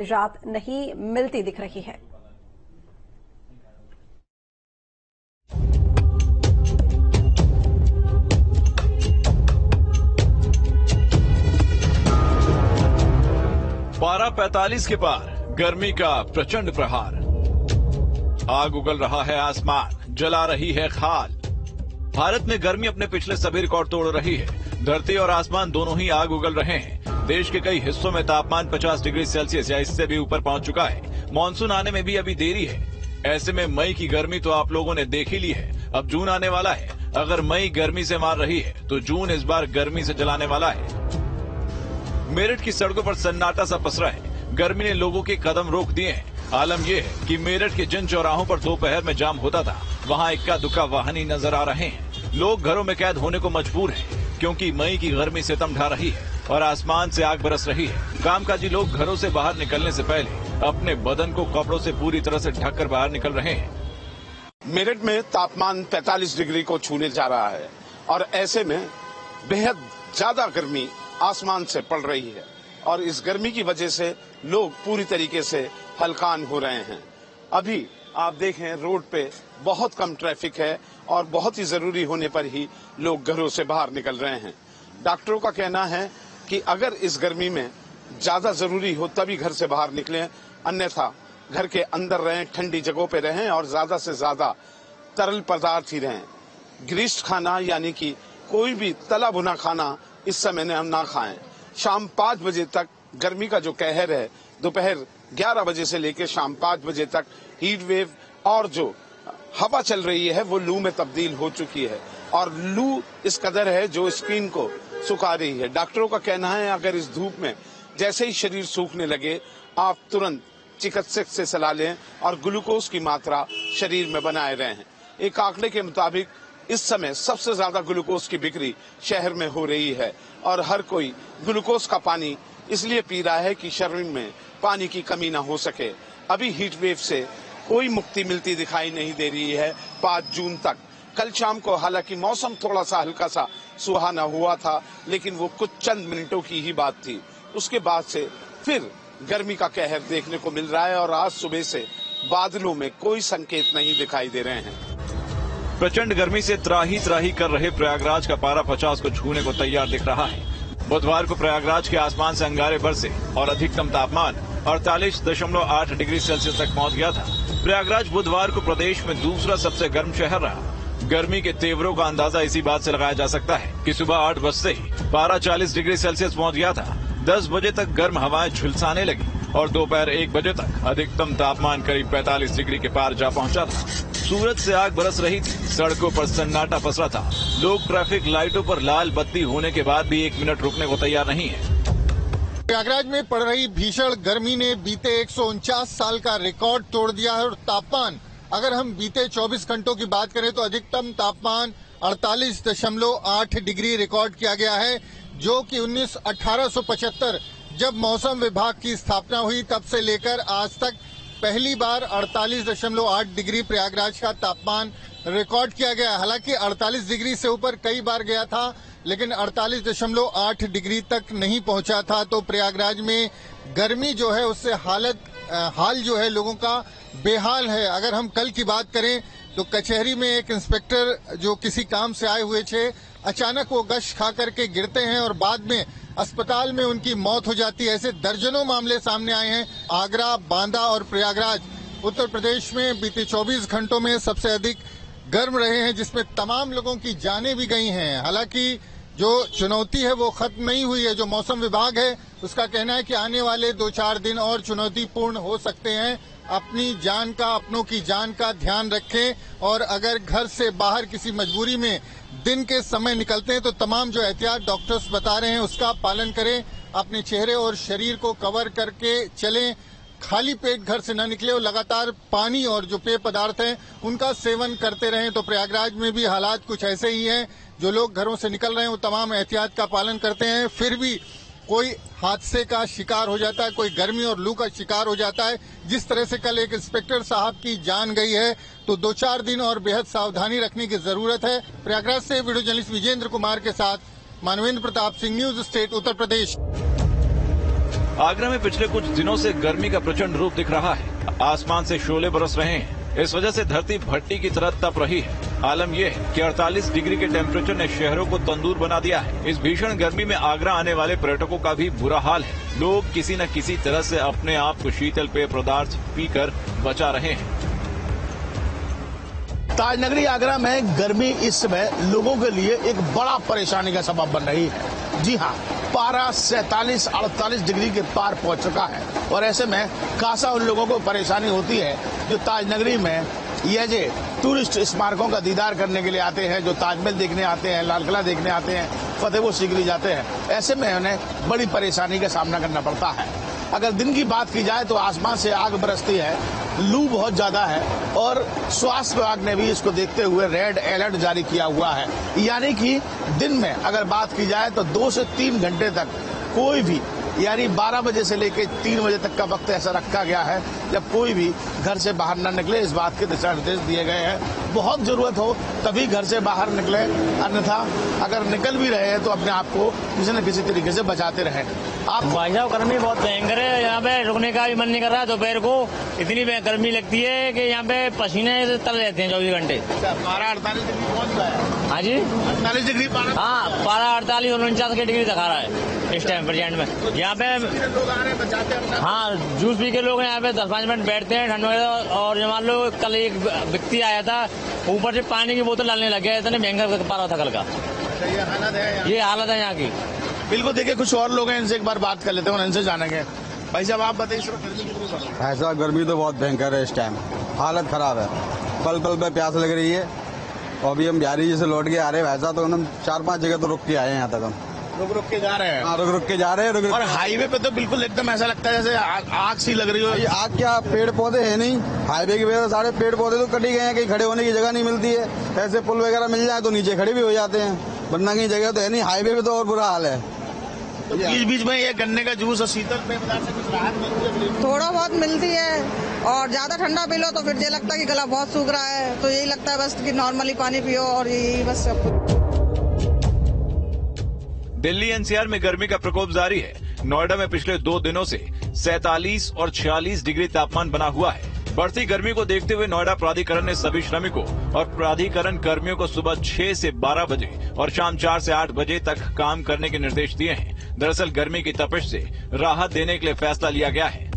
रात नहीं मिलती दिख रही है। पारा 45 के पार, गर्मी का प्रचंड प्रहार। आग उगल रहा है आसमान, जला रही है खाल। भारत में गर्मी अपने पिछले सभी रिकॉर्ड तोड़ रही है। धरती और आसमान दोनों ही आग उगल रहे हैं। देश के कई हिस्सों में तापमान 50 डिग्री सेल्सियस या इससे भी ऊपर पहुंच चुका है। मानसून आने में भी अभी देरी है। ऐसे में मई की गर्मी तो आप लोगों ने देख ही ली है। अब जून आने वाला है। अगर मई गर्मी से मार रही है तो जून इस बार गर्मी से जलाने वाला है। मेरठ की सड़कों पर सन्नाटा सा पसरा है। गर्मी ने लोगों के कदम रोक दिए हैं। आलम यह है कि मेरठ के जिन चौराहों पर दोपहर में जाम होता था, वहां इक्का दुक्का वाहन ही नजर आ रहे हैं। लोग घरों में कैद होने को मजबूर हैं, क्योंकि मई की गर्मी सितम ढा रही है और आसमान से आग बरस रही है। कामकाजी लोग घरों से बाहर निकलने से पहले अपने बदन को कपड़ों से पूरी तरह से ढककर बाहर निकल रहे हैं। मेरठ में तापमान 45 डिग्री को छूने जा रहा है और ऐसे में बेहद ज्यादा गर्मी आसमान से पड़ रही है और इस गर्मी की वजह से लोग पूरी तरीके से हलकान हो रहे हैं। अभी आप देखें रोड पे बहुत कम ट्रैफिक है और बहुत ही जरूरी होने पर ही लोग घरों से बाहर निकल रहे हैं। डॉक्टरों का कहना है कि अगर इस गर्मी में ज्यादा जरूरी हो तभी घर से बाहर निकलें, अन्यथा घर के अंदर रहें, ठंडी जगहों पे रहें और ज्यादा से ज्यादा तरल पदार्थ ही रहें। ग्रीस्ड खाना यानी कि कोई भी तला भुना खाना इस समय में हम ना खाएं। शाम 5 बजे तक गर्मी का जो कहर है, दोपहर 11 बजे से लेकर शाम 5 बजे तक हीट वेव और जो हवा चल रही है वो लू में तब्दील हो चुकी है और लू इस कदर है जो स्किन को सुखा रही है। डॉक्टरों का कहना है अगर इस धूप में जैसे ही शरीर सूखने लगे आप तुरंत चिकित्सक से सलाह लें और ग्लूकोज की मात्रा शरीर में बनाए रहें। एक आंकड़े के मुताबिक इस समय सबसे ज्यादा ग्लूकोज की बिक्री शहर में हो रही है और हर कोई ग्लूकोज का पानी इसलिए पी रहा है कि शरीर में पानी की कमी न हो सके। अभी हीट वेव से कोई मुक्ति मिलती दिखाई नहीं दे रही है 5 जून तक। कल शाम को हालांकि मौसम थोड़ा सा हल्का सा सुहाना हुआ था, लेकिन वो कुछ चंद मिनटों की ही बात थी। उसके बाद से फिर गर्मी का कहर देखने को मिल रहा है और आज सुबह से बादलों में कोई संकेत नहीं दिखाई दे रहे हैं। प्रचंड गर्मी से त्राही त्राही कर रहे प्रयागराज का पारा 50 को छूने को तैयार दिख रहा है। बुधवार को प्रयागराज के आसमान से अंगारे बरसे और अधिकतम तापमान 48.8 डिग्री सेल्सियस तक पहुंच गया था। प्रयागराज बुधवार को प्रदेश में दूसरा सबसे गर्म शहर रहा। गर्मी के तेवरों का अंदाजा इसी बात से लगाया जा सकता है कि सुबह 8 बजते ही पारा 40 डिग्री सेल्सियस पहुंच गया था। 10 बजे तक गर्म हवाएं झुलसाने लगी और दोपहर 1 बजे तक अधिकतम तापमान करीब 45 डिग्री के पार जा पहुंचा था। सूरज से आग बरस रही थी। सड़कों पर सन्नाटा पसरा था। लोग ट्रैफिक लाइटों पर लाल बत्ती होने के बाद भी 1 मिनट रुकने को तैयार नहीं है। प्रयागराज में पड़ रही भीषण गर्मी ने बीते 149 साल का रिकॉर्ड तोड़ दिया है और तापमान, अगर हम बीते 24 घंटों की बात करें तो अधिकतम तापमान 48.8 डिग्री रिकॉर्ड किया गया है, जो कि 1875 जब मौसम विभाग की स्थापना हुई तब से लेकर आज तक पहली बार 48.8 डिग्री प्रयागराज का तापमान रिकॉर्ड किया गया। हालांकि 48 डिग्री से ऊपर कई बार गया था, लेकिन 48.8 डिग्री तक नहीं पहुंचा था। तो प्रयागराज में गर्मी जो है उससे हाल जो है लोगों का बेहाल है। अगर हम कल की बात करें तो कचहरी में एक इंस्पेक्टर जो किसी काम से आए हुए थे, अचानक वो गश खा करके गिरते हैं और बाद में अस्पताल में उनकी मौत हो जाती है। ऐसे दर्जनों मामले सामने आए हैं। आगरा, बांदा और प्रयागराज उत्तर प्रदेश में बीते 24 घंटों में सबसे अधिक गर्म रहे हैं, जिसमें तमाम लोगों की जानें भी गई हैं। हालांकि जो चुनौती है वो खत्म नहीं हुई है। जो मौसम विभाग है उसका कहना है कि आने वाले 2-4 दिन और चुनौतीपूर्ण हो सकते हैं। अपनी जान का, अपनों की जान का ध्यान रखें और अगर घर से बाहर किसी मजबूरी में दिन के समय निकलते हैं तो तमाम जो एहतियात डॉक्टर्स बता रहे हैं उसका पालन करें। अपने चेहरे और शरीर को कवर करके चलें। खाली पेट घर से न निकले और लगातार पानी और जो पेय पदार्थ हैं उनका सेवन करते रहें। तो प्रयागराज में भी हालात कुछ ऐसे ही हैं। जो लोग घरों से निकल रहे हैं वो तमाम एहतियात का पालन करते हैं, फिर भी कोई हादसे का शिकार हो जाता है, कोई गर्मी और लू का शिकार हो जाता है। जिस तरह से कल एक इंस्पेक्टर साहब की जान गई है, तो 2-4 दिन और बेहद सावधानी रखने की जरूरत है। प्रयागराज से वीडियो जर्नलिस्ट विजेंद्र कुमार के साथ मानवेंद्र प्रताप सिंह, न्यूज स्टेट उत्तर प्रदेश। आगरा में पिछले कुछ दिनों से गर्मी का प्रचंड रूप दिख रहा है। आसमान से शोले बरस रहे हैं। इस वजह से धरती भट्टी की तरह तप रही है। आलम यह है कि 48 डिग्री के टेम्परेचर ने शहरों को तंदूर बना दिया है। इस भीषण गर्मी में आगरा आने वाले पर्यटकों का भी बुरा हाल है। लोग किसी न किसी तरह से अपने आप को शीतल पेय पदार्थ पीकर बचा रहे हैं। ताजनगरी आगरा में गर्मी इस समय लोगों के लिए एक बड़ा परेशानी का सबब बन रही है। जी हाँ, पारा 47-48 डिग्री के पार पहुंच चुका है और ऐसे में खासा उन लोगों को परेशानी होती है जो ताजनगरी में यह जो टूरिस्ट स्मारकों का दीदार करने के लिए आते हैं, जो ताजमहल देखने आते हैं, लाल किला देखने आते हैं, फतेहपुर सीकरी जाते हैं। ऐसे में उन्हें बड़ी परेशानी का सामना करना पड़ता है। अगर दिन की बात की जाए तो आसमान से आग बरसती है, लू बहुत ज्यादा है और स्वास्थ्य विभाग ने भी इसको देखते हुए रेड अलर्ट जारी किया हुआ है। यानी कि दिन में अगर बात की जाए तो 2 से 3 घंटे तक कोई भी, यानी 12 बजे से लेकर 3 बजे तक का वक्त ऐसा रखा गया है जब कोई भी घर से बाहर न निकले। इस बात के दिशा निर्देश दिए गए हैं। बहुत जरूरत हो तभी घर से बाहर निकले, अन्यथा अगर निकल भी रहे हैं तो अपने आप को किसी न किसी तरीके से बचाते रहें। आप भाई साहब, गर्मी बहुत भयंकर है। यहाँ पे रुकने का भी मन नहीं कर रहा। दोपहर को इतनी गर्मी लगती है कि यहाँ पे पसीने से तर रहते हैं 24 घंटे। पारा 48 डिग्री पहुंच गया है। हाँ जी, 48 डिग्री पारा। हाँ, पारा 48 और 49 डिग्री दिखा रहा है इस टाइम प्रेजेंट में। यहाँ पे लोग आ रहे हैं, बचाते हैं। हाँ, जूस पी के लोग यहाँ पे 10-5 मिनट बैठते हैं ठंड में। और मान लो कल एक व्यक्ति आया था, ऊपर से पानी की बोतल डालने लग गया। इतने भयंकर पारा था कल का। ये हालत है यहाँ की। बिल्कुल। देखिए, कुछ और लोग हैं, इनसे एक बार बात कर लेते हैं, इनसे जानेंगे। भाई साहब, आप बताइए, ऐसा गर्मी तो बहुत भयंकर है इस टाइम, हालत खराब है। पल पल पे प्यास लग रही है। और अभी हम बिहारी जी से लौट के आ रहे हैं। वैसा तो हम 4-5 जगह तो रुक के आए हैं। यहाँ तक हम रुक के जा रहे हैं। हाँ, रुक के जा रहे हैं। और हाईवे पे तो बिल्कुल एकदम ऐसा लगता है जैसे आग सी लग रही हो। ये आग क्या, पेड़ पौधे है नहीं। हाईवे की वजह से सारे पेड़ पौधे तो कटी गए हैं। कहीं खड़े होने की जगह नहीं मिलती है। ऐसे पुल वगैरह मिल जाए तो नीचे खड़े भी हो जाते हैं, वरना की जगह तो है नहीं। हाईवे पे तो और बुरा हाल है। तो बीच बीच में ये गन्ने का जूस और शीतल पेय पदार्थ से कुछ राहत मिलती है? थोड़ा बहुत मिलती है। और ज्यादा ठंडा पी लो तो फिर ये लगता है कि गला बहुत सूख रहा है। तो यही लगता है बस कि नॉर्मली पानी पियो और यही बस सब कुछ। दिल्ली एनसीआर में गर्मी का प्रकोप जारी है। नोएडा में पिछले 2 दिनों से 47 और 46 डिग्री तापमान बना हुआ है। बढ़ती गर्मी को देखते हुए नोएडा प्राधिकरण ने सभी श्रमिकों और प्राधिकरण कर्मियों को सुबह 6 से 12 बजे और शाम 4 से 8 बजे तक काम करने के निर्देश दिए हैं। दरअसल गर्मी की तपिश से राहत देने के लिए फैसला लिया गया है।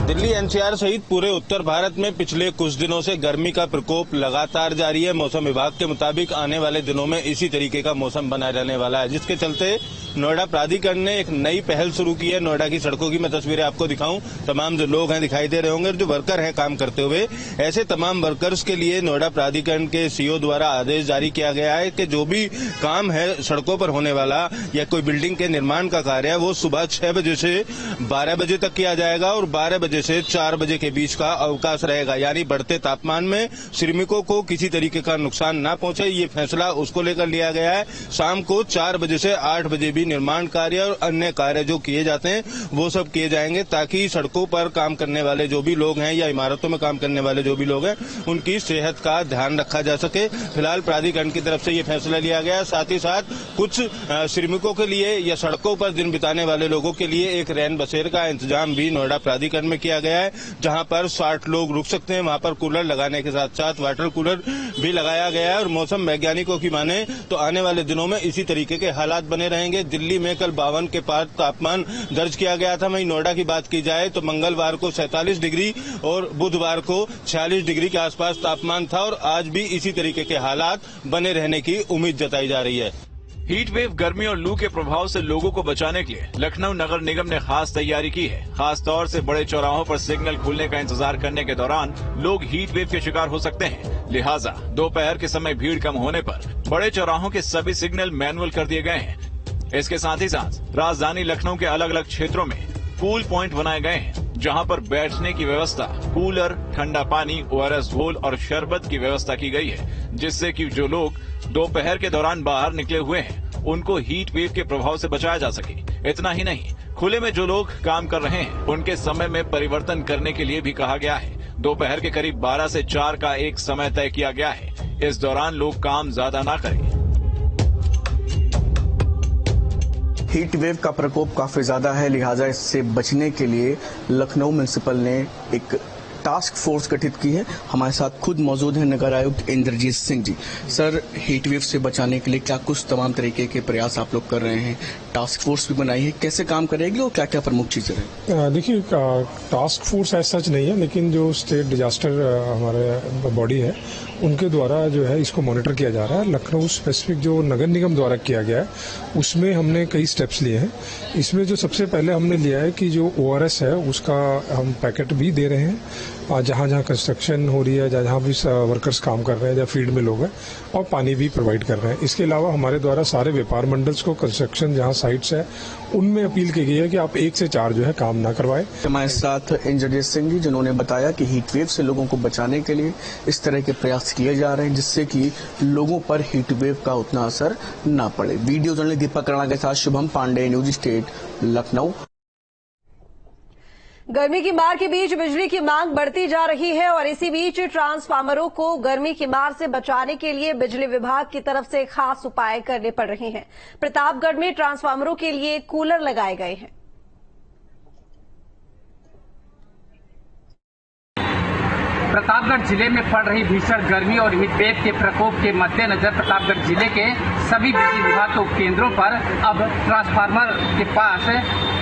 दिल्ली एनसीआर सहित पूरे उत्तर भारत में पिछले कुछ दिनों से गर्मी का प्रकोप लगातार जारी है। मौसम विभाग के मुताबिक आने वाले दिनों में इसी तरीके का मौसम बना रहने वाला है, जिसके चलते नोएडा प्राधिकरण ने एक नई पहल शुरू की है। नोएडा की सड़कों की मैं तस्वीरें आपको दिखाऊं। तमाम जो लोग हैं दिखाई दे रहे होंगे, जो वर्कर हैं काम करते हुए, ऐसे तमाम वर्कर्स के लिए नोएडा प्राधिकरण के सीईओ द्वारा आदेश जारी किया गया है कि जो भी काम है सड़कों पर होने वाला या कोई बिल्डिंग के निर्माण का कार्य है वो सुबह 6 बजे से 12 बजे तक किया जाएगा और 12 बजे से 4 बजे के बीच का अवकाश रहेगा। यानी बढ़ते तापमान में श्रमिकों को किसी तरीके का नुकसान न पहुंचे, ये फैसला उसको लेकर लिया गया है। शाम को 4 बजे से 8 बजे भी निर्माण कार्य और अन्य कार्य जो किए जाते हैं वो सब किए जाएंगे, ताकि सड़कों पर काम करने वाले जो भी लोग हैं या इमारतों में काम करने वाले जो भी लोग हैं उनकी सेहत का ध्यान रखा जा सके। फिलहाल प्राधिकरण की तरफ से ये फैसला लिया गया है। साथ ही साथ कुछ श्रमिकों के लिए या सड़कों पर दिन बिताने वाले लोगों के लिए एक रैन बसेर का इंतजाम भी नोएडा प्राधिकरण में किया गया है, जहां पर 60 लोग रुक सकते हैं। वहां पर कूलर लगाने के साथ साथ वाटर कूलर भी लगाया गया है। और मौसम वैज्ञानिकों की माने तो आने वाले दिनों में इसी तरीके के हालात बने रहेंगे। दिल्ली में कल 52 के पार तापमान दर्ज किया गया था। वहीं नोएडा की बात की जाए तो मंगलवार को 47 डिग्री और बुधवार को 46 डिग्री के आसपास तापमान था और आज भी इसी तरीके के हालात बने रहने की उम्मीद जताई जा रही है। हीट वेव, गर्मी और लू के प्रभाव से लोगों को बचाने के लिए लखनऊ नगर निगम ने खास तैयारी की है। खास तौर से बड़े चौराहों पर सिग्नल खुलने का इंतजार करने के दौरान लोग हीट वेव के शिकार हो सकते हैं। लिहाजा दोपहर के समय भीड़ कम होने पर बड़े चौराहों के सभी सिग्नल मैनुअल कर दिए गए हैं। इसके साथ ही साथ राजधानी लखनऊ के अलग अलग क्षेत्रों में कूल पॉइंट बनाए गए हैं, जहां पर बैठने की व्यवस्था, कूलर, ठंडा पानी, ORS घोल और शरबत की व्यवस्था की गई है, जिससे कि जो लोग दोपहर के दौरान बाहर निकले हुए हैं उनको हीट वेव के प्रभाव से बचाया जा सके। इतना ही नहीं, खुले में जो लोग काम कर रहे हैं उनके समय में परिवर्तन करने के लिए भी कहा गया है। दोपहर के करीब 12 से 4 का एक समय तय किया गया है। इस दौरान लोग काम ज्यादा ना करें। हीट वेव का प्रकोप काफी ज्यादा है, लिहाजा इससे बचने के लिए लखनऊ म्युनिसिपल ने एक टास्क फोर्स गठित की है। हमारे साथ खुद मौजूद हैं नगर आयुक्त Indrajit Singh ji. Sir, heat wave से बचाने के लिए क्या कुछ तमाम तरीके के प्रयास आप लोग कर रहे हैं? टास्क फोर्स भी बनाई है, कैसे काम करेगी और क्या क्या प्रमुख चीजें हैं? देखिए, टास्क फोर्स ऐसा सच नहीं है, लेकिन जो स्टेट डिजास्टर हमारे बॉडी है उनके द्वारा जो है इसको मॉनिटर किया जा रहा है। लखनऊ स्पेसिफिक जो नगर निगम द्वारा किया गया है उसमें हमने कई स्टेप्स लिए हैं। इसमें जो सबसे पहले हमने लिया है कि जो ORS है उसका हम पैकेट भी दे रहे हैं जहाँ जहाँ कंस्ट्रक्शन हो रही है, जहाँ भी वर्कर्स काम कर रहे हैं या फील्ड में लोग हैं, और पानी भी प्रोवाइड कर रहे हैं। इसके अलावा हमारे द्वारा सारे व्यापार मंडल्स को कंस्ट्रक्शन जहाँ साइट्स है उनमें अपील की गई है कि आप 1 से 4 जो है काम ना करवाएं। हमारे साथ इंद्रजीत सिंह जी, जिन्होंने बताया कि हीट वेव से लोगों को बचाने के लिए इस तरह के प्रयास किए जा रहे हैं जिससे कि लोगों पर हीट वेव का उतना असर न पड़े। वीडियो जर्नलिस्ट दीपक राणा के साथ शुभम पांडे, न्यूज स्टेट, लखनऊ। गर्मी की मार के बीच बिजली की मांग बढ़ती जा रही है और इसी बीच ट्रांसफार्मरों को गर्मी की मार से बचाने के लिए बिजली विभाग की तरफ से खास उपाय करने पड़ रहे हैं। प्रतापगढ़ में ट्रांसफार्मरों के लिए कूलर लगाए गए हैं। प्रतापगढ़ जिले में पड़ रही भीषण गर्मी और हीट वेव के प्रकोप के मद्देनजर प्रतापगढ़ जिले के सभी बिजली विभाग के उपकेंद्रों पर अब ट्रांसफार्मर के पास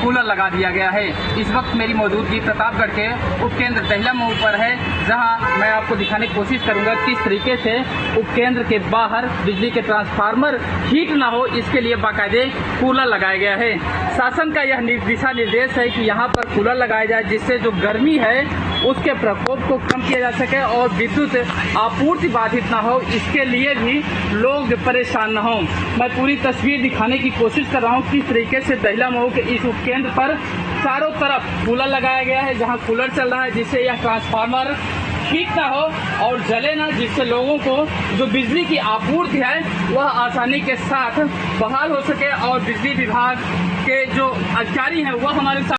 कूलर लगा दिया गया है। इस वक्त मेरी मौजूदगी प्रतापगढ़ के उपकेंद्र दहला मोड़ पर है, जहां मैं आपको दिखाने की कोशिश करूंगा किस तरीके से उपकेंद्र के बाहर बिजली के ट्रांसफार्मर हीट न हो, इसके लिए बाकायदे कूलर लगाया गया है। शासन का यह दिशा निर्देश है कि यहाँ पर कूलर लगाया जाए जिससे जो गर्मी है उसके प्रकोप को कम किया जा सके और विद्युत आपूर्ति बाधित न हो, इसके लिए भी लोग परेशान न हो। मैं पूरी तस्वीर दिखाने की कोशिश कर रहा हूँ किस तरीके से दहला मऊ के इस उपकेंद्र पर चारों तरफ कूलर लगाया गया है, जहाँ कूलर चल रहा है जिससे यह ट्रांसफार्मर हीट ना हो और जले ना, जिससे लोगों को जो बिजली की आपूर्ति है वह आसानी के साथ बहाल हो सके और बिजली विभाग के जो अधिकारी हैं वह हमारे साथ